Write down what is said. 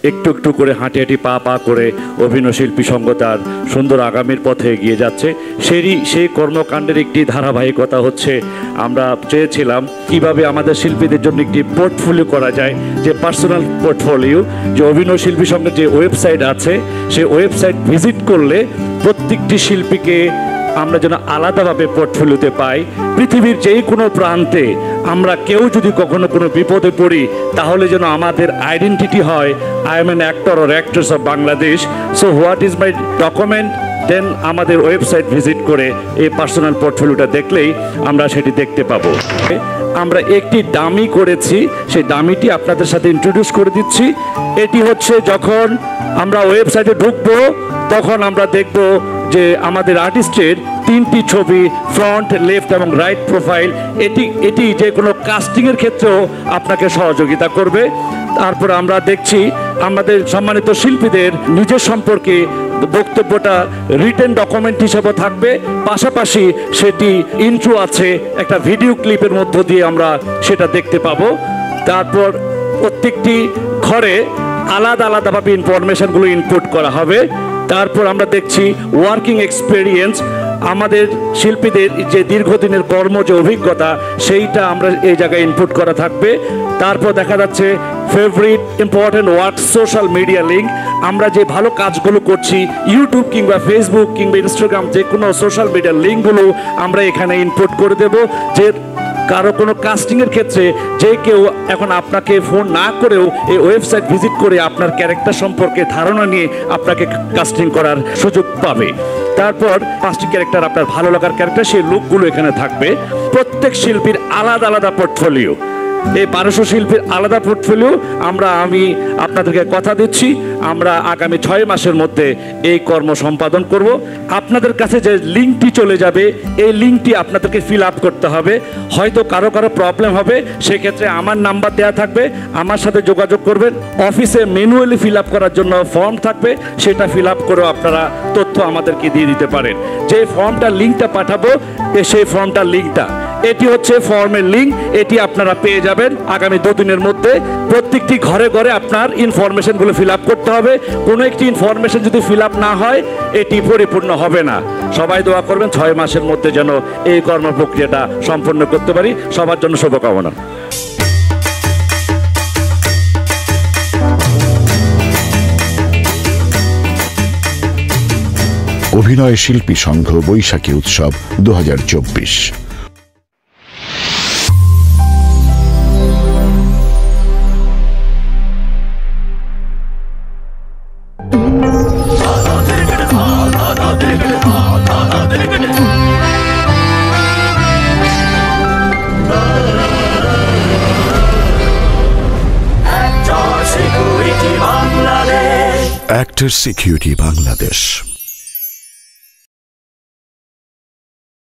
একটু একটু করে হাঁটি হাঁটি পা পা করে অভিনয় শিল্পী সঙ্গ তার সুন্দর আগামীর পথে এগিয়ে যাচ্ছে। সেই কর্মকাণ্ডের একটি ধারাবাহিকতা হচ্ছে আমরা চেয়েছিলাম কিভাবে আমাদের শিল্পীদের জন্য একটি পোর্টফোলিও করা যায়, যে পার্সোনাল পোর্টফোলিও, যে অভিনয় শিল্পী সঙ্গের যে ওয়েবসাইট আছে সেই ওয়েবসাইট ভিজিট করলে প্রত্যেকটি শিল্পীকে আমরা যেন আলাদাভাবে পোর্টফোলিওতে পাই। পৃথিবীর যেই কোনো প্রান্তে আমরা কেউ যদি কখনো কোনো বিপদে পড়ি তাহলে যেন আমাদের আইডেন্টিটি হয় I am an actor or actress of Bangladesh. So what is my document, then আমাদের ওয়েবসাইট ভিজিট করে এই পার্সোনাল পোর্টফোলিওটা দেখলেই আমরা সেটি দেখতে পাবো। আমরা একটি ডামি করেছি, সেই ডামিটি আপনাদের সাথে ইন্ট্রোডিউস করে দিচ্ছি। এটি হচ্ছে যখন আমরা ওয়েবসাইটে ঢুকবো তখন আমরা দেখব যে আমাদের আর্টিস্টের 3টি ছবি, ফ্রন্ট, লেফট এবং রাইট প্রোফাইল। এটি যে কোনো কাস্টিংয়ের ক্ষেত্রেও আপনাকে সহযোগিতা করবে। তারপর আমরা দেখছি আমাদের সম্মানিত শিল্পীদের নিজের সম্পর্কে বক্তব্যটা রিটেন ডকুমেন্ট হিসেবে থাকবে, পাশাপাশি সেটি ইন্ট্রো আছে, একটা ভিডিও ক্লিপের মধ্য দিয়ে আমরা সেটা দেখতে পাবো। তারপর প্রত্যেকটি ঘরে আলাদা আলাদাভাবে ইনফরমেশনগুলো ইনপুট করা হবে। তারপর আমরা দেখছি ওয়ার্কিং এক্সপিরিয়েন্স, আমাদের শিল্পীদের যে দীর্ঘদিনের কর্ম যে অভিজ্ঞতা সেইটা আমরা এই জায়গায় ইনপুট করা থাকবে। তারপর দেখা যাচ্ছে favourite important work, social media link, আমরা যে ভালো কাজগুলো করছি ইউটিউব কিংবা ফেসবুক কিংবা ইনস্টাগ্রাম যে কোনো সোশ্যাল মিডিয়ার লিঙ্কগুলো আমরা এখানে ইনপুট করে দেব। যে কারো কোনো কাস্টিংয়ের ক্ষেত্রে যে কেউ এখন আপনাকে ফোন না করেও এই ওয়েবসাইট ভিজিট করে আপনার ক্যারেক্টার সম্পর্কে ধারণা নিয়ে আপনাকে কাস্টিং করার সুযোগ পাবে। তারপর 5টি ক্যারেক্টার, আপনার ভালো লাগার ক্যারেক্টার, সেই লুকগুলো এখানে থাকবে। প্রত্যেক শিল্পীর আলাদা আলাদা পোর্টফোলিও, এই 1200 শিল্পীর আলাদা পোর্টফোলিও। আমি আপনাদেরকে কথা দিচ্ছি আমরা আগামী 6 মাসের মধ্যে এই কর্ম সম্পাদন করব। আপনাদের কাছে যে লিঙ্কটি চলে যাবে এই লিঙ্কটি আপনাদেরকে ফিল আপ করতে হবে। হয়তো কারো প্রবলেম হবে, সেক্ষেত্রে আমার নাম্বার দেওয়া থাকবে, আমার সাথে যোগাযোগ করবেন। অফিসে ম্যানুয়ালি ফিল আপ করার জন্য ফর্ম থাকবে, সেটা ফিল আপ করেও আপনারা তথ্য আমাদেরকে দিয়ে দিতে পারেন। যে ফর্মটার লিঙ্কটা পাঠাবো সেই ফর্মটার লিঙ্কটা, এটি হচ্ছে ফর্মের লিঙ্ক, এটি আপনারা পেয়ে যাবেন আগামী 2 দিনের মধ্যে। প্রত্যেকটি ঘরে ঘরে আপনার ইনফরমেশনগুলো ফিল আপ করতে হবে। কোনো একটি ইনফরমেশন যদি ফিল আপ না হয় এটি পরিপূর্ণ হবে না। সবাই দোয়া করবেন 6 মাসের মধ্যে যেন এই কর্ম প্রক্রিয়াটা সম্পন্ন করতে পারি। সবার জন্য শুভকামনা। অভিনয় শিল্পী সংঘ বৈশাখী উৎসব 2024। Actor Security Bangladesh